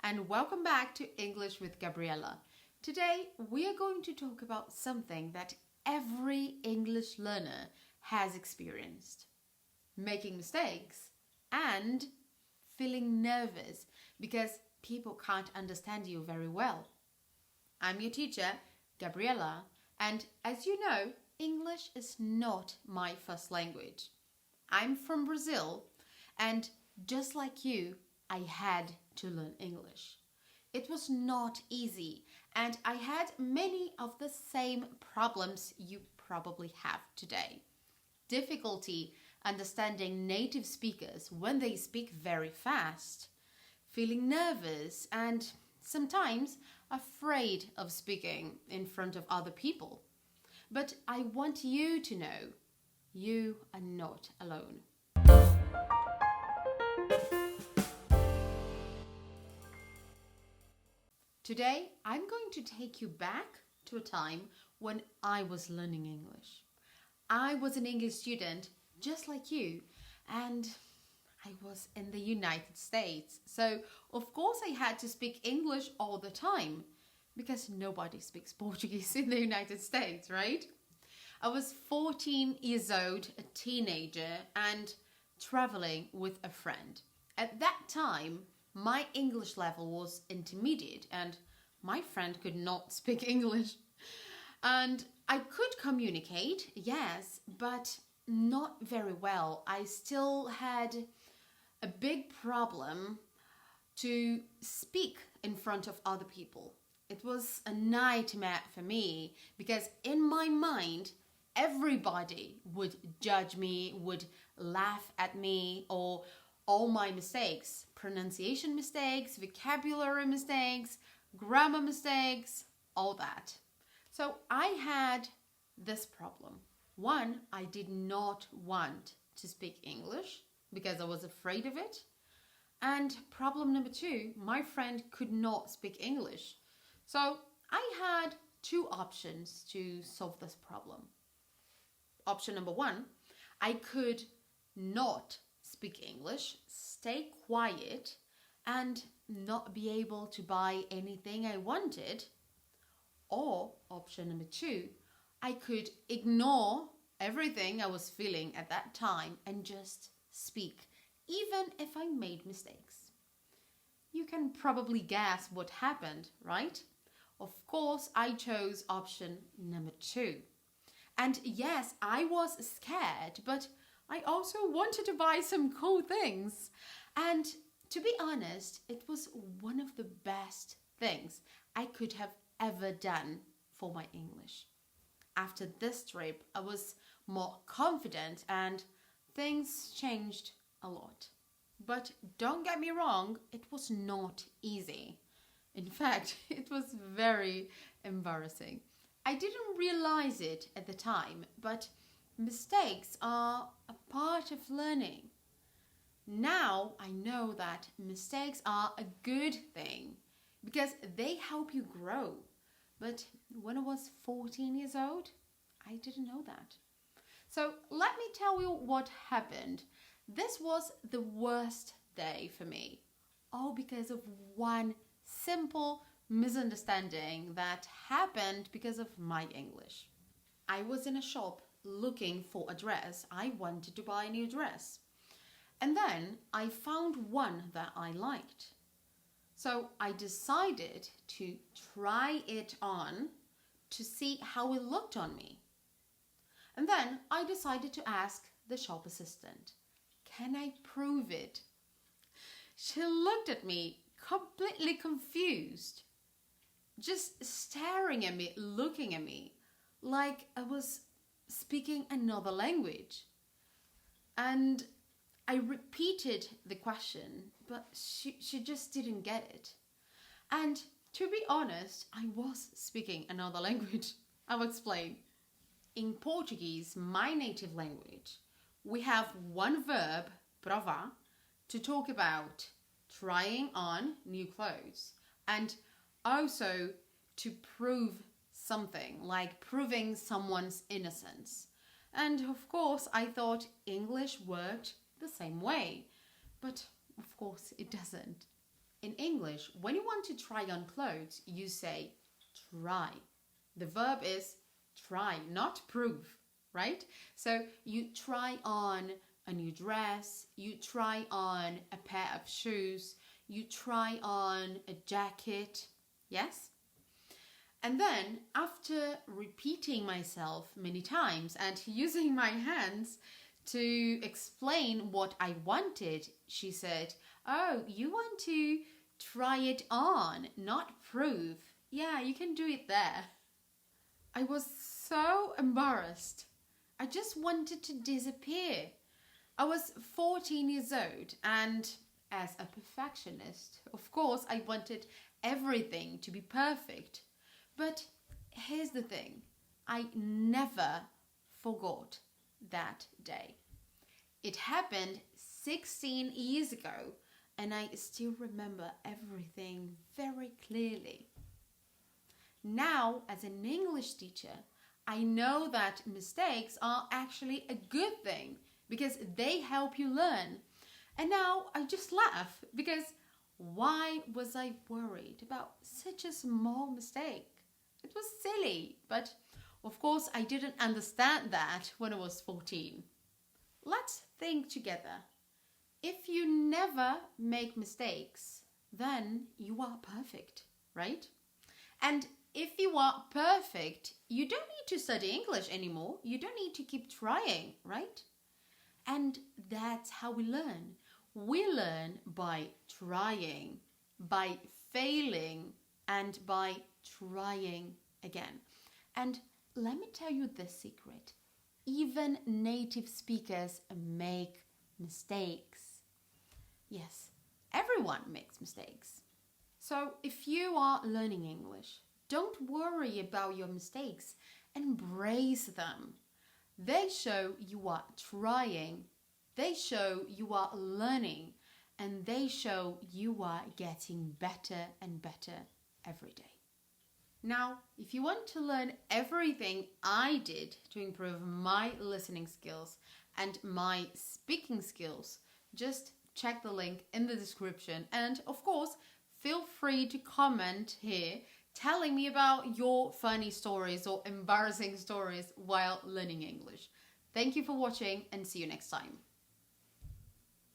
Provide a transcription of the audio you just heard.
and welcome back to English with Gabriella. Today we are going to talk about something that every English learner has experienced: making mistakes and feeling nervous because people can't understand you very well. I'm your teacher, Gabriella, and as you know, English is not my first language. I'm from Brazil, and just like you, I had to learn English. It was not easy, and I had many of the same problems you probably have today. Difficulty understanding native speakers when they speak very fast, feeling nervous, and sometimes afraid of speaking in front of other people. But I want you to know you are not alone. Today, I'm going to take you back to a time when I was learning English. I was an English student just like you, and I was in the United States. So, of course, I had to speak English all the time because nobody speaks Portuguese in the United States, right? I was 14 years old, a teenager, and traveling with a friend. At that time, my English level was intermediate and my friend could not speak English. And I could communicate, yes, but not very well. I still had a big problem to speak in front of other people. It was a nightmare for me because in my mind, everybody would judge me, would laugh at me, or all my mistakes, pronunciation mistakes, vocabulary mistakes, grammar mistakes, all that. So I had this problem. One, I did not want to speak English because I was afraid of it. And problem number two, my friend could not speak English. So I had two options to solve this problem. Option number one, I could not speak English, stay quiet, and not be able to buy anything I wanted. Or option number two, I could ignore everything I was feeling at that time and just speak, even if I made mistakes. You can probably guess what happened, right? Of course, I chose option number two. And yes, I was scared, but I also wanted to buy some cool things. And to be honest, it was one of the best things I could have ever done for my English. After this trip, I was more confident and things changed a lot. But don't get me wrong, it was not easy. In fact, it was very embarrassing. I didn't realize it at the time, but mistakes are a part of learning. Now I know that mistakes are a good thing because they help you grow. But when I was 14 years old, I didn't know that. So let me tell you what happened. This was the worst day for me. All because of one simple misunderstanding that happened because of my English. I was in a shop looking for a dress. I wanted to buy a new dress. And then I found one that I liked. So I decided to try it on to see how it looked on me. And then I decided to ask the shop assistant, "Can I prove it?" She looked at me completely confused, just staring at me, looking at me like I was speaking another language. And I repeated the question, but she just didn't get it. And to be honest, I was speaking another language. I'll explain. In Portuguese, my native language, we have one verb, provar, to talk about trying on new clothes and also to prove something, like proving someone's innocence. And of course, I thought English worked the same way, but of course it doesn't. In English, when you want to try on clothes, you say try. The verb is try, not prove, right? So you try on a new dress, you try on a pair of shoes, you try on a jacket, yes? And then, after repeating myself many times and using my hands to explain what I wanted, she said, "Oh, you want to try it on, not prove. Yeah, you can do it there." I was so embarrassed. I just wanted to disappear. I was 14 years old, and as a perfectionist, of course, I wanted everything to be perfect. But here's the thing, I never forgot that day. It happened 16 years ago, and I still remember everything very clearly. Now, as an English teacher, I know that mistakes are actually a good thing because they help you learn. And now I just laugh because why was I worried about such a small mistake? It was silly, but of course I didn't understand that when I was 14. Let's think together. If you never make mistakes, then you are perfect, right? And if you are perfect, you don't need to study English anymore. You don't need to keep trying, right? And that's how we learn. We learn by trying, by failing, and by trying again. And let me tell you this secret. Even native speakers make mistakes. Yes, everyone makes mistakes. So if you are learning English, don't worry about your mistakes. Embrace them. They show you are trying. They show you are learning. And they show you are getting better and better every day. Now, if you want to learn everything I did to improve my listening skills and my speaking skills, just check the link in the description. And of course, feel free to comment here telling me about your funny stories or embarrassing stories while learning English. Thank you for watching and see you next time.